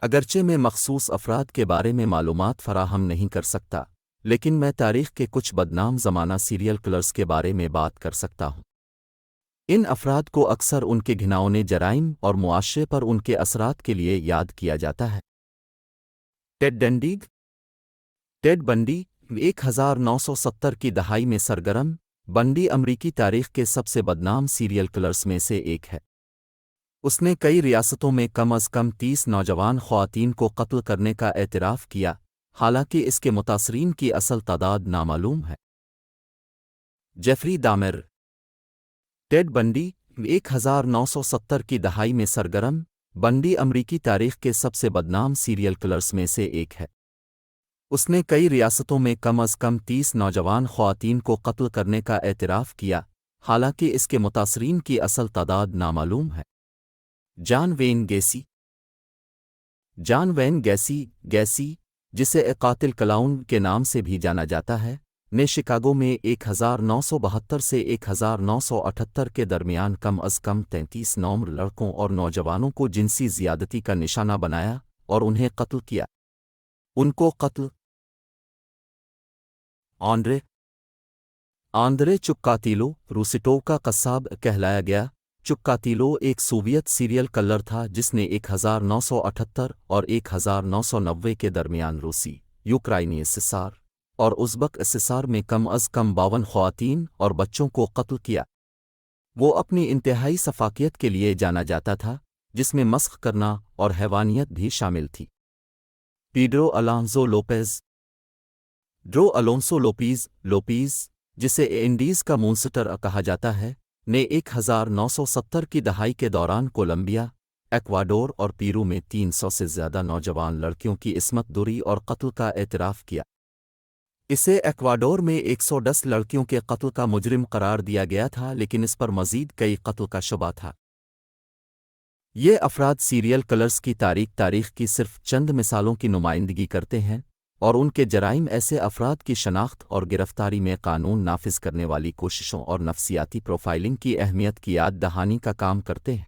اگرچہ میں مخصوص افراد کے بارے میں معلومات فراہم نہیں کر سکتا، لیکن میں تاریخ کے کچھ بدنام زمانہ سیریل کلرز کے بارے میں بات کر سکتا ہوں۔ ان افراد کو اکثر ان کے گھناؤنے جرائم اور معاشرے پر ان کے اثرات کے لیے یاد کیا جاتا ہے۔ ٹیڈ ڈنڈی۔ ٹیڈ بنڈی 1970 کی دہائی میں سرگرم بنڈی امریکی تاریخ کے سب سے بدنام سیریل کلرز میں سے ایک ہے۔ اس نے کئی ریاستوں میں کم از کم 30 نوجوان خواتین کو قتل کرنے کا اعتراف کیا، حالانکہ اس کے متاثرین کی اصل تعداد نامعلوم ہے۔ جیفری ڈامر۔ ٹیڈ بنڈی 1970 کی دہائی میں سرگرم بنڈی امریکی تاریخ کے سب سے بدنام سیریل کلرز میں سے ایک ہے۔ اس نے کئی ریاستوں میں کم از کم 30 نوجوان خواتین کو قتل کرنے کا اعتراف کیا، حالانکہ اس کے متاثرین کی اصل تعداد نامعلوم ہے۔ جان وین گیسی۔ جان وین گیسی، جسے قاتل کلاؤن کے نام سے بھی جانا جاتا ہے، نے شکاگو میں 1972 سے 1978 کے درمیان کم از کم 33 نومر لڑکوں اور نوجوانوں کو جنسی زیادتی کا نشانہ بنایا اور انہیں قتل کیا۔ ان کو قتل آندرے چکاتیلو روسیٹوو کا قصاب کہلایا گیا۔ چکاتیلو ایک سوویت سیریل کلر تھا جس نے 1978 اور 1990 کے درمیان روسی، یوکرائنی استحصار اور ازبک استحصار میں کم از کم 52 خواتین اور بچوں کو قتل کیا۔ وہ اپنی انتہائی سفاکیت کے لیے جانا جاتا تھا، جس میں مسخ کرنا اور حیوانیت بھی شامل تھی۔ Pedro Alonso Lopez. ڈرو الونسو لوپیز، جسے انڈیز کا مونسٹر کہا جاتا ہے، نے 1970 کی دہائی کے دوران کولمبیا، ایکواڈور اور پیرو میں 300 سے زیادہ نوجوان لڑکیوں کی عصمت دوری اور قتل کا اعتراف کیا۔ اسے ایکواڈور میں 110 لڑکیوں کے قتل کا مجرم قرار دیا گیا تھا، لیکن اس پر مزید کئی قتل کا شبہ تھا۔ یہ افراد سیریل کلرز کی تاریخ کی صرف چند مثالوں کی نمائندگی کرتے ہیں، اور ان کے جرائم ایسے افراد کی شناخت اور گرفتاری میں قانون نافذ کرنے والی کوششوں اور نفسیاتی پروفائلنگ کی اہمیت کی یاد دہانی کا کام کرتے ہیں۔